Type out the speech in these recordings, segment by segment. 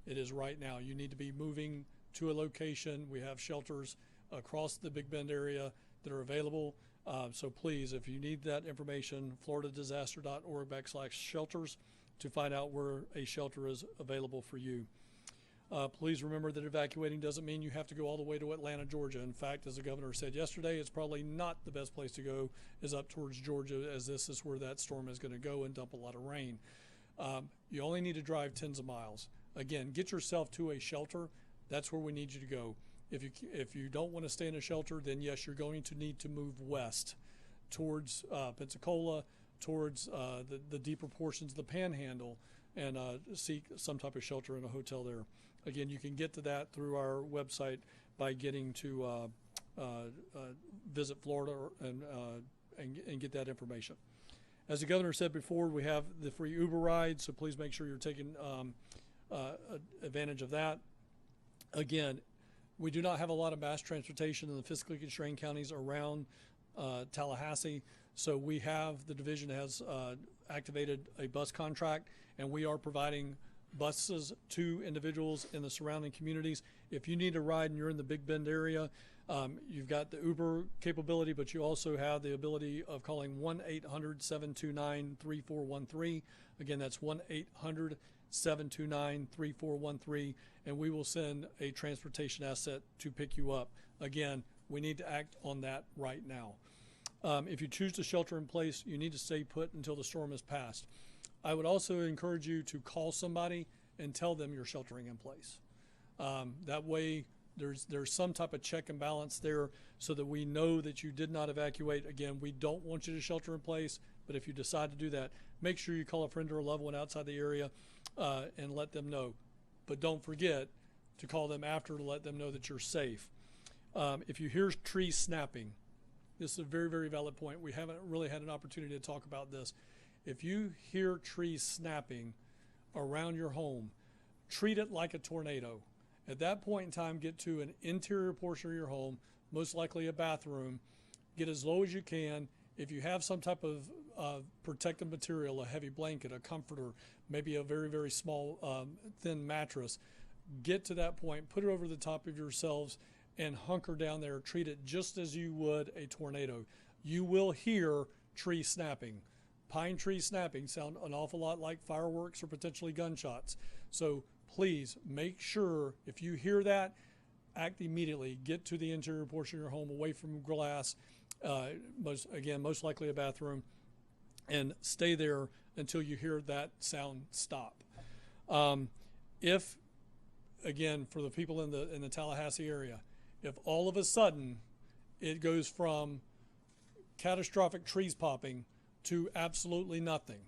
It is right now. You need to be moving to a location. We have shelters across the Big Bend area that are available. So please, if you need that information, floridadisaster.org/shelters to find out where a shelter is available for you. Please remember that evacuating doesn't mean you have to go all the way to Atlanta, Georgia. In fact, as the governor said yesterday, it's probably not the best place to go is up towards Georgia, as this is where that storm is going to go and dump a lot of rain. You only need to drive tens of miles. Again, get yourself to a shelter. That's where we need you to go. If you don't want to stay in a shelter, then yes, you're going to need to move west towards Pensacola, towards the deeper portions of the Panhandle, and seek some type of shelter in a hotel there. Again, you can get to that through our website by getting to visit Florida and get that information. As the governor said before, we have the free Uber ride, so please make sure you're taking advantage of that. Again, we do not have a lot of mass transportation in the fiscally constrained counties around Tallahassee, so the division has activated a bus contract, and we are providing buses to individuals in the surrounding communities. If you need a ride and you're in the Big Bend area, you've got the Uber capability, but you also have the ability of calling 1-800-729-3413. Again, that's 1-800-729-3413, and we will send a transportation asset to pick you up. Again, we need to act on that right now. If you choose to shelter in place, you need to stay put until the storm has passed. I would also encourage you to call somebody and tell them you're sheltering in place. That way there's some type of check and balance there so that we know that you did not evacuate. Again, we don't want you to shelter in place, but if you decide to do that, make sure you call a friend or a loved one outside the area and let them know. But don't forget to call them after to let them know that you're safe. If you hear trees snapping, this is a very, very valid point. We haven't really had an opportunity to talk about this. If you hear trees snapping around your home, treat it like a tornado. At that point in time, get to an interior portion of your home, most likely a bathroom, get as low as you can. If you have some type of protective material, a heavy blanket, a comforter, maybe a very, very small thin mattress, get to that point, put it over the top of yourselves, and hunker down there. Treat it just as you would a tornado. You will hear trees snapping. Pine trees snapping sound an awful lot like fireworks or potentially gunshots. So please make sure if you hear that, act immediately. Get to the interior portion of your home, away from glass, most likely a bathroom, and stay there until you hear that sound stop. If, again, for the people in the Tallahassee area, if all of a sudden it goes from catastrophic trees popping to absolutely nothing,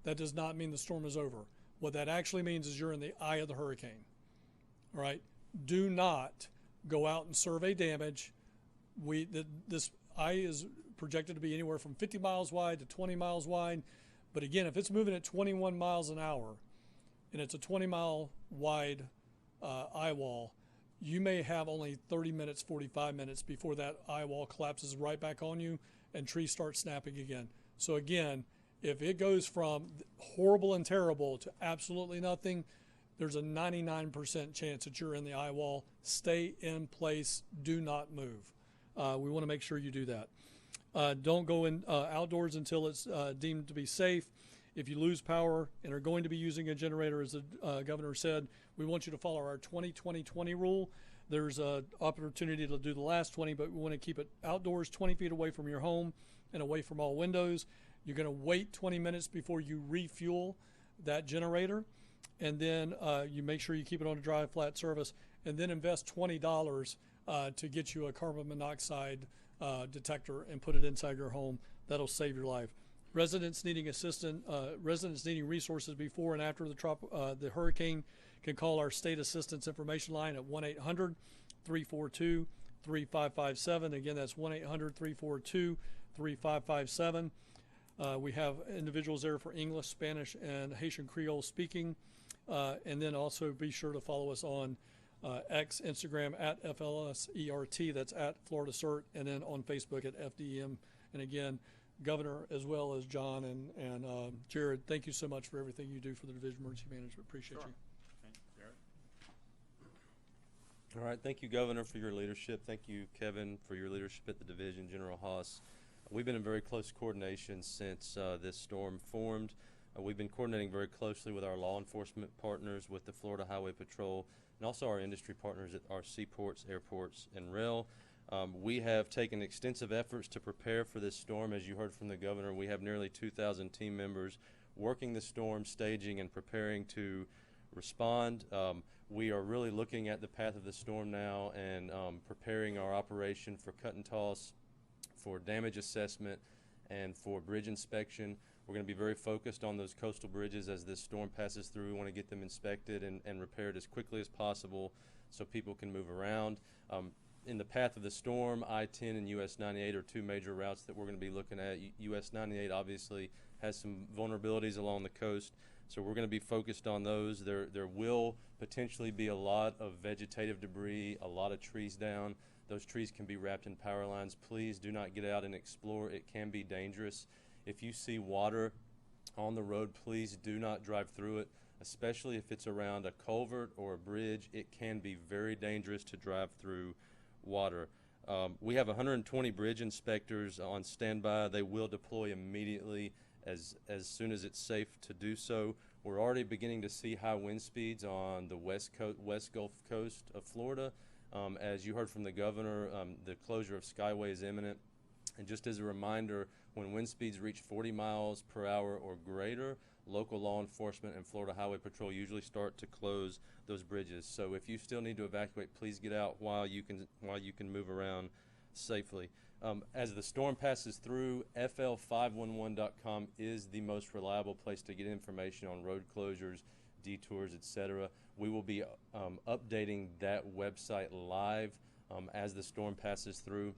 that does not mean the storm is over. What that actually means is you're in the eye of the hurricane. All right? Do not go out and survey damage. This eye is projected to be anywhere from 50 miles wide to 20 miles wide. But again, if it's moving at 21 miles an hour and it's a 20-mile wide eye wall, you may have only 30 minutes, 45 minutes before that eye wall collapses right back on you and trees start snapping again. So again, if it goes from horrible and terrible to absolutely nothing, there's a 99% chance that you're in the eye wall. Stay in place. Do not move. We want to make sure you do that. Don't go in outdoors until it's deemed to be safe. If you lose power and are going to be using a generator, as the governor said, we want you to follow our 20-20-20 rule. There's an opportunity to do the last 20, but we want to keep it outdoors, 20 feet away from your home and away from all windows. You're going to wait 20 minutes before you refuel that generator, and then you make sure you keep it on a dry, flat surface, and then invest $20 to get you a carbon monoxide detector and put it inside your home. That'll save your life. Residents needing residents needing resources before and after the hurricane can call our state assistance information line at 1-800-342-3557. Again, that's 1-800-342-3557. We have individuals there for English, Spanish, and Haitian Creole speaking. And then also be sure to follow us on X, Instagram at FLSERT, that's at Florida CERT, and then on Facebook at FDM. And again, Governor, as well as John and Jared, thank you so much for everything you do for the Division of Emergency Management. Appreciate you. Thanks, Jared. All right, thank you, Governor, for your leadership. Thank you, Kevin, for your leadership at the division, General Haas. We've been in very close coordination since this storm formed. We've been coordinating very closely with our law enforcement partners, with the Florida Highway Patrol, and also our industry partners at our seaports, airports, and rail. We have taken extensive efforts to prepare for this storm. As you heard from the Governor, we have nearly 2,000 team members working the storm, staging, and preparing to respond. We are really looking at the path of the storm now and preparing our operation for cut and toss, for damage assessment, and for bridge inspection. We're going to be very focused on those coastal bridges as this storm passes through. We want to get them inspected and repaired as quickly as possible so people can move around. In the path of the storm, I-10 and US 98 are two major routes that we're going to be looking at. US 98 obviously has some vulnerabilities along the coast, so we're going to be focused on those. There will potentially be a lot of vegetative debris, a lot of trees down. Those trees can be wrapped in power lines. Please do not get out and explore. It can be dangerous. If you see water on the road, please do not drive through it, especially if it's around a culvert or a bridge. It can be very dangerous to drive through water. We have 120 bridge inspectors on standby. They will deploy immediately as soon as it's safe to do so. We're already beginning to see high wind speeds on the west Gulf Coast of Florida. As you heard from the Governor, the closure of Skyway is imminent. And just as a reminder, when wind speeds reach 40 miles per hour or greater, local law enforcement and Florida Highway Patrol usually start to close those bridges. So if you still need to evacuate, please get out while you can move around safely. As the storm passes through, fl511.com is the most reliable place to get information on road closures, detours, etc. We will be updating that website live as the storm passes through.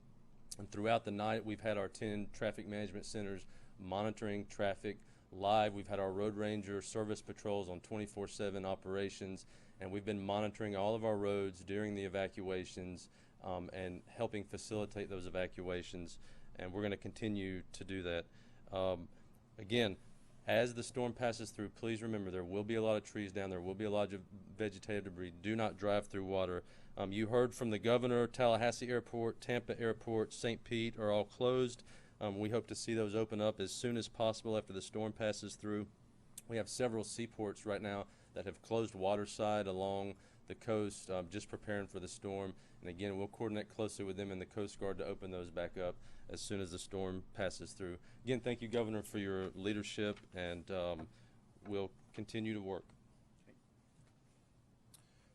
And throughout the night, we've had our 10 traffic management centers monitoring traffic live. We've had our road ranger service patrols on 24/7 operations, and we've been monitoring all of our roads during the evacuations and helping facilitate those evacuations, and we're going to continue to do that. Again, as the storm passes through, please remember there will be a lot of trees down, there will be a lot of vegetative debris. Do not drive through water. You heard from the Governor, Tallahassee Airport, Tampa Airport, St. Pete are all closed. We hope to see those open up as soon as possible after the storm passes through. We have several seaports right now that have closed waterside along the coast, just preparing for the storm. And again, we'll coordinate closely with them and the Coast Guard to open those back up as soon as the storm passes through. Again, thank you, Governor, for your leadership, and we'll continue to work.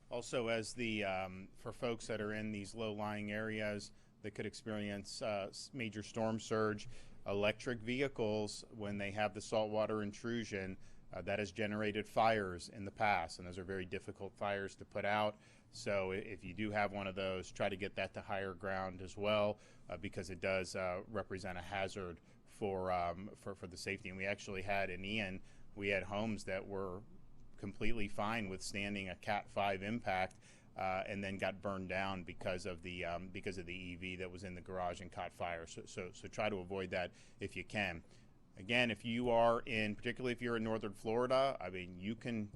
Also, as for folks that are in these low-lying areas that could experience major storm surge, electric vehicles, when they have the saltwater intrusion, that has generated fires in the past, and those are very difficult fires to put out. So if you do have one of those, try to get that to higher ground as well, because it does represent a hazard for the safety. And we actually had in Ian, we had homes that were completely fine withstanding a Cat 5 impact, and then got burned down because of the EV that was in the garage and caught fire. So try to avoid that if you can. Again, if you are particularly if you're in northern Florida, I mean, you can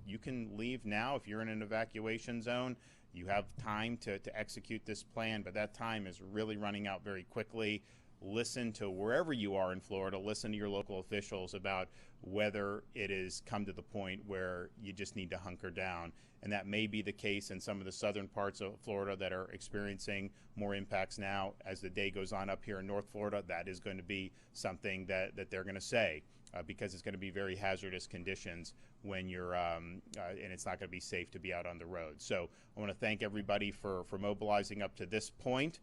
leave now if you're in an evacuation zone. You have time to execute this plan, but that time is really running out very quickly. Listen to wherever you are in Florida, listen to your local officials about whether it has come to the point where you just need to hunker down. And that may be the case in some of the southern parts of Florida that are experiencing more impacts now. As the day goes on up here in North Florida, that is going to be something that they're going to say, because it's going to be very hazardous conditions when you're, and it's not going to be safe to be out on the road. So I want to thank everybody for mobilizing up to this point.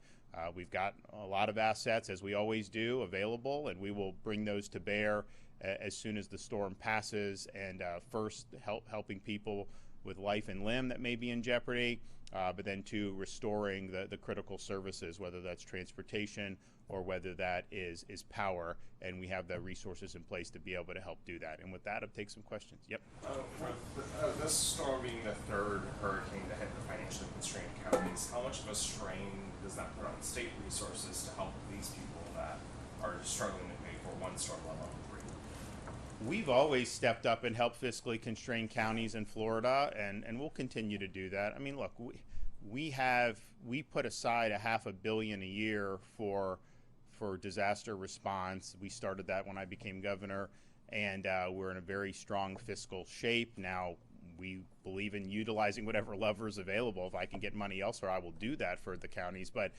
We've got a lot of assets, as we always do, available, and we will bring those to bear as soon as the storm passes, and first helping people with life and limb that may be in jeopardy, but then two, restoring the critical services, whether that's transportation or whether that is power, and we have the resources in place to be able to help do that. And with that, I'll take some questions. Yep. With this storm being the third hurricane to hit the financially constrained counties, how much of a strain does that put on state resources to help these people that are struggling to pay for one storm, let alone three? We've always stepped up and helped fiscally constrained counties in Florida, and we'll continue to do that. I mean, look, we put aside $500 million a year for disaster response. We started that when I became governor, and we're in a very strong fiscal shape now. We believe in utilizing whatever levers available. If I can get money elsewhere, I will do that for the counties. But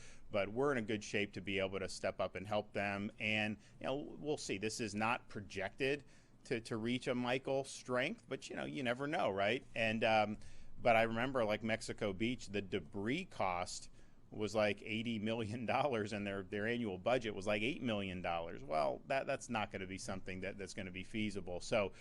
we're in a good shape to be able to step up and help them. And we'll see. This is not projected to reach a Michael strength, but you never know, right? And but I remember, like Mexico Beach, the debris cost was like $80 million, and their annual budget was like $8 million. Well, that's not going to be something that's going to be feasible. So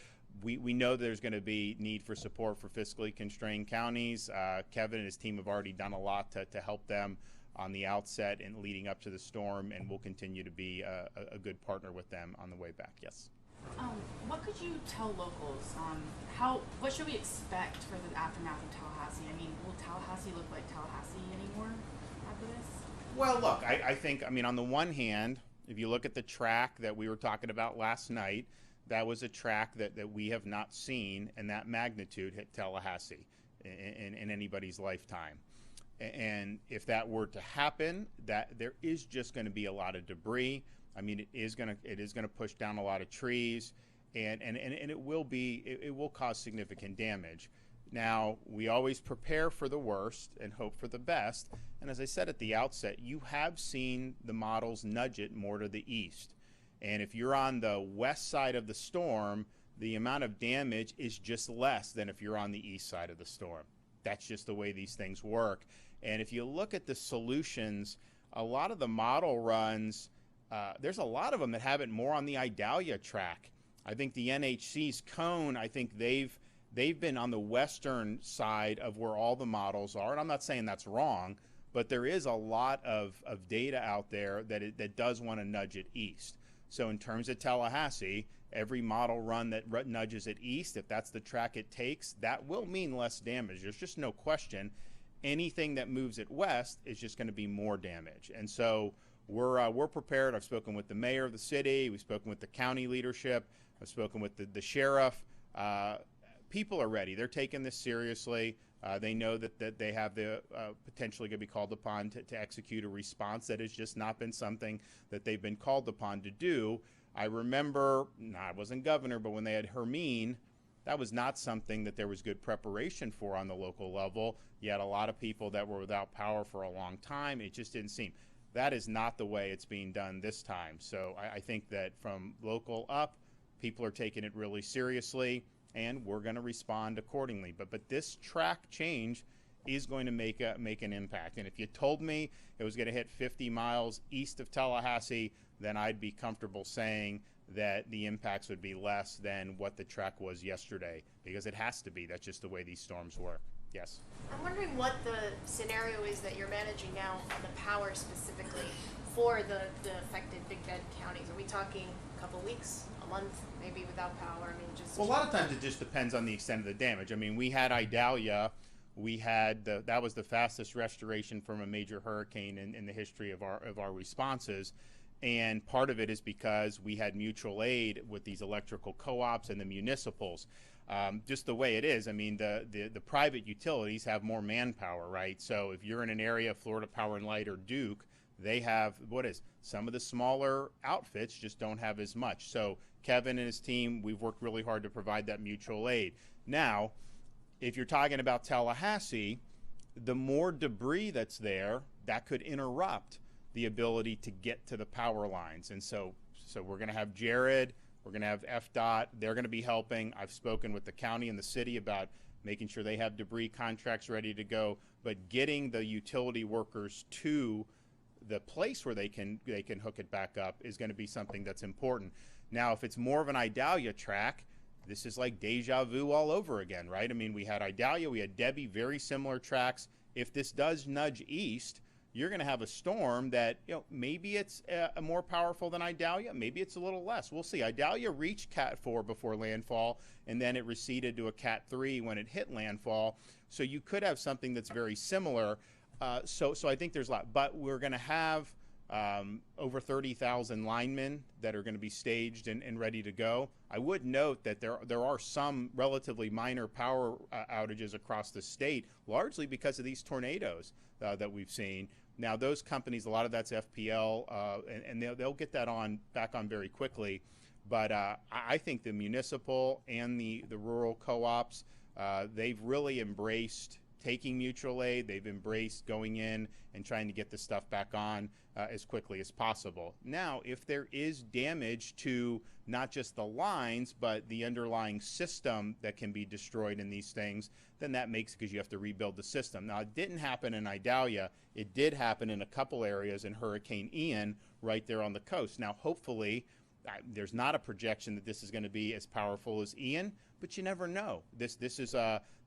we know there's going to be need for support for fiscally constrained counties. Kevin and his team have already done a lot to help them on the outset and leading up to the storm, and we'll continue to be a good partner with them on the way back. Yes. What could you tell locals on what should we expect for the aftermath of Tallahassee? I mean, will Tallahassee look like Tallahassee anymore after this? Well, look, I think, on the one hand, if you look at the track that we were talking about last night, that was a track that we have not seen in that magnitude hit Tallahassee in anybody's lifetime. And if that were to happen, that there is just going to be a lot of debris. I mean, it is going to push down a lot of trees, and it will cause significant damage. Now, we always prepare for the worst and hope for the best. And as I said at the outset, you have seen the models nudge it more to the east. And if you're on the west side of the storm, the amount of damage is just less than if you're on the east side of the storm. That's just the way these things work. And if you look at the solutions, a lot of the model runs, there's a lot of them that have it more on the Idalia track. I think the NHC's cone, I think they've been on the western side of where all the models are. And I'm not saying that's wrong, but there is a lot of data out there that does want to nudge it east. So in terms of Tallahassee, every model run that nudges it east, if that's the track it takes, that will mean less damage. There's just no question. Anything that moves it west is just going to be more damage. And so we're prepared. I've spoken with the mayor of the city. We've spoken with the county leadership. I've spoken with the sheriff. People are ready. They're taking this seriously. They know that they have the potentially going to be called upon to execute a response that has just not been something that they've been called upon to do. I remember, I wasn't governor, but when they had Hermine, that was not something that there was good preparation for on the local level. You had a lot of people that were without power for a long time. It just didn't seem. That is not the way it's being done this time. So I think that from local up, people are taking it really seriously, and we're going to respond accordingly. But this track change is going to make an impact. And if you told me it was going to hit 50 miles east of Tallahassee, then I'd be comfortable saying that the impacts would be less than what the track was yesterday, because it has to be. That's just the way these storms work. Yes. I'm wondering what the scenario is that you're managing now on the power specifically for the affected Big Bend counties. Are we talking a couple weeks, a month, maybe without power? I mean, just. Well, a lot of times it just depends on the extent of the damage. I mean, we had Idalia. We had that was the fastest restoration from a major hurricane in the history of our responses. And part of it is because we had mutual aid with these electrical co-ops and the municipals. Just the way it is. I mean, the private utilities have more manpower, right? So if you're in an area, Florida Power and Light or Duke, they have some of the smaller outfits just don't have as much. So Kevin and his team, we've worked really hard to provide that mutual aid. Now, if you're talking about Tallahassee, the more debris that's there, that could interrupt the ability to get to the power lines. And so we're going to have Jared, we're going to have FDOT, they're going to be helping. I've spoken with the county and the city about making sure they have debris contracts ready to go, but getting the utility workers to the place where they can hook it back up is going to be something that's important. Now, if it's more of an Idalia track, this is like deja vu all over again, right? I mean, we had Idalia, we had Debbie, very similar tracks. If this does nudge east, you're going to have a storm that, maybe it's more powerful than Idalia, maybe it's a little less. We'll see. Idalia reached Cat 4 before landfall, and then it receded to a Cat 3 when it hit landfall. So you could have something that's very similar. So I think there's a lot. But we're going to have over 30,000 linemen that are going to be staged and ready to go. I would note that there are some relatively minor power outages across the state, largely because of these tornadoes that we've seen. Now, those companies, a lot of that's FPL, and they'll get that back on very quickly. But I think the municipal and the rural co-ops, they've really embraced taking mutual aid. They've embraced going in and trying to get the stuff back on as quickly as possible. Now, if there is damage to not just the lines, but the underlying system that can be destroyed in these things, then that makes it because you have to rebuild the system. Now, it didn't happen in Idalia. It did happen in a couple areas in Hurricane Ian right there on the coast. Now, hopefully, there's not a projection that this is going to be as powerful as Ian, but you never know. This is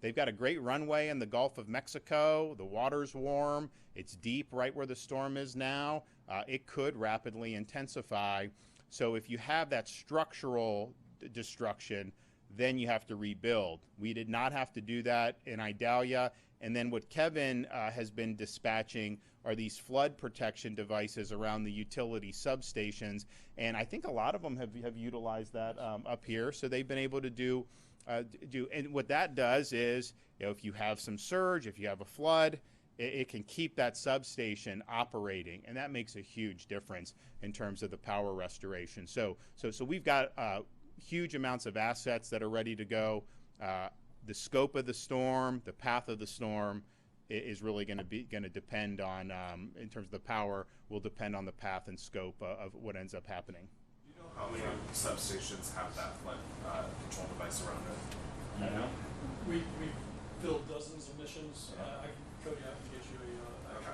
they've got a great runway in the Gulf of Mexico. The water's warm. It's deep right where the storm is now. It could rapidly intensify. So if you have that structural destruction, then you have to rebuild. We did not have to do that in Idalia. And then what Kevin has been dispatching are these flood protection devices around the utility substations. And I think a lot of them have utilized that up here. So they've been able to do, and what that does is, if you have some surge, if you have a flood, it can keep that substation operating. And that makes a huge difference in terms of the power restoration. So we've got huge amounts of assets that are ready to go. The scope of the storm, the path of the storm is really going to depend on, in terms of the power, will depend on the path and scope of what ends up happening. Do you know how many substations have that flood control device around it? Yeah. We filled dozens of missions. Cody, I can get you a. Okay.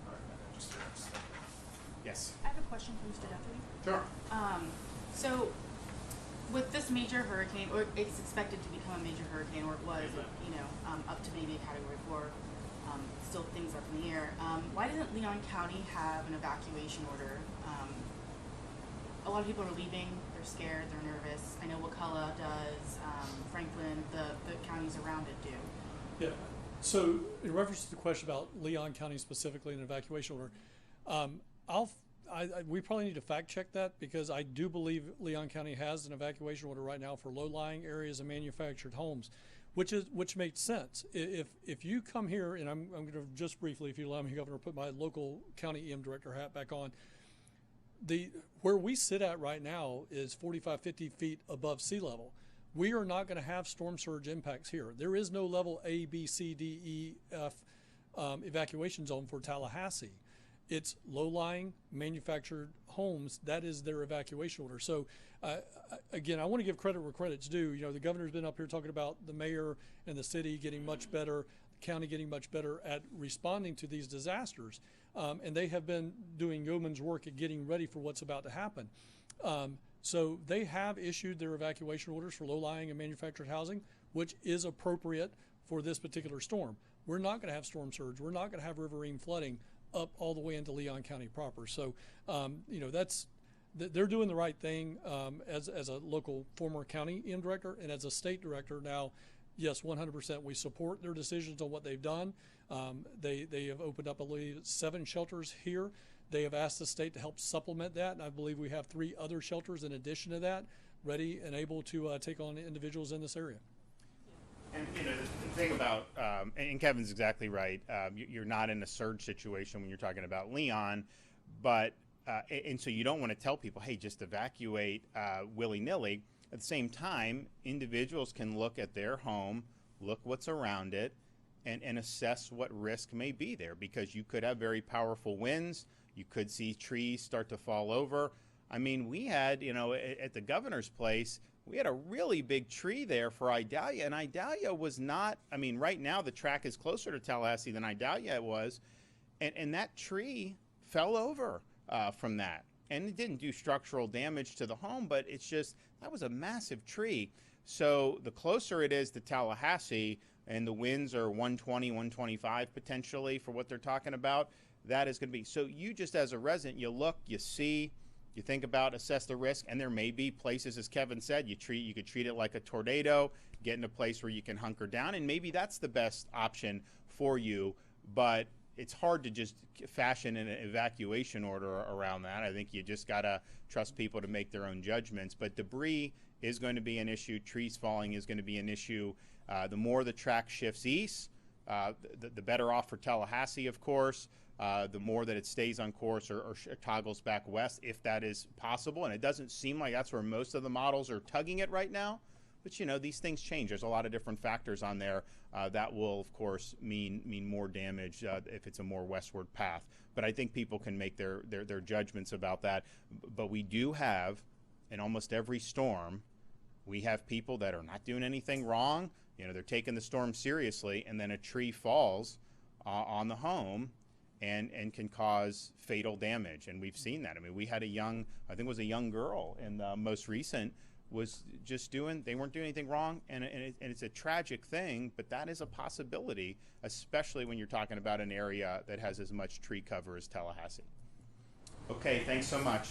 All right. Just curious. Yes. I have a question for Mr. Guthrie. Sure. So with this major hurricane, or it's expected to become a major hurricane, or it was, up to maybe a Category 4, still things up in the air. Why doesn't Leon County have an evacuation order? A lot of people are leaving. They're scared. They're nervous. I know Wakulla does. Franklin, the counties around it do. Yeah. So in reference to the question about Leon County specifically and evacuation order, we probably need to fact check that, because I do believe Leon County has an evacuation order right now for low-lying areas and manufactured homes, which makes sense. If you come here, and I'm going to just briefly, if you allow me, Governor, put my local county EM director hat back on. Where we sit at right now is 45, 50 feet above sea level. We are not going to have storm surge impacts here. There is no level A, B, C, D, E, F evacuation zone for Tallahassee. It's low-lying manufactured homes. That is their evacuation order. So, again, I want to give credit where credit's due. The governor's been up here talking about the mayor and the city getting much better, the county getting much better at responding to these disasters. And they have been doing yeoman's work at getting ready for what's about to happen. So they have issued their evacuation orders for low-lying and manufactured housing, which is appropriate for this particular storm. We're not going to have storm surge. We're not going to have riverine flooding up all the way into Leon County proper. So, they're doing the right thing as a local former county EM director, and as a state director now. Yes, 100%. We support their decisions on what they've done. They have opened up, I believe, 7 shelters here. They have asked the state to help supplement that, and I believe we have 3 other shelters in addition to that, ready and able to take on individuals in this area. And the thing about, and Kevin's exactly right, you're not in a surge situation when you're talking about Leon, but, and so you don't want to tell people, hey, just evacuate willy-nilly. At the same time, individuals can look at their home, look what's around it, and assess what risk may be there, because you could have very powerful winds. You could see trees start to fall over. I mean, we had, at the governor's place, we had a really big tree there for Idalia, and Idalia was not, right now the track is closer to Tallahassee than Idalia was, and that tree fell over from that. And it didn't do structural damage to the home, but it's just, that was a massive tree. So the closer it is to Tallahassee, and the winds are 120, 125 potentially for what they're talking about, that is going to be. So you just as a resident, you look, you see, you think about, assess the risk, and there may be places, as Kevin said, you could treat it like a tornado, get in a place where you can hunker down, and maybe that's the best option for you. But it's hard to just fashion an evacuation order around that. I think you just gotta trust people to make their own judgments. But debris is going to be an issue. Trees falling is going to be an issue. The more the track shifts east, the better off for Tallahassee, of course. The more that it stays on course or toggles back west, if that is possible. And it doesn't seem like that's where most of the models are tugging it right now. But you know, these things change. There's a lot of different factors on there that will, of course, mean more damage if it's a more westward path. But I think people can make their judgments about that. But we do have, in almost every storm, we have people that are not doing anything wrong. You know, they're taking the storm seriously, and then a tree falls on the home and can cause fatal damage. And we've seen that. I mean, we had I think it was a young girl in the most recent, was just they weren't doing anything wrong, and it's a tragic thing, but that is a possibility, especially when you're talking about an area that has as much tree cover as Tallahassee. Okay, thanks so much.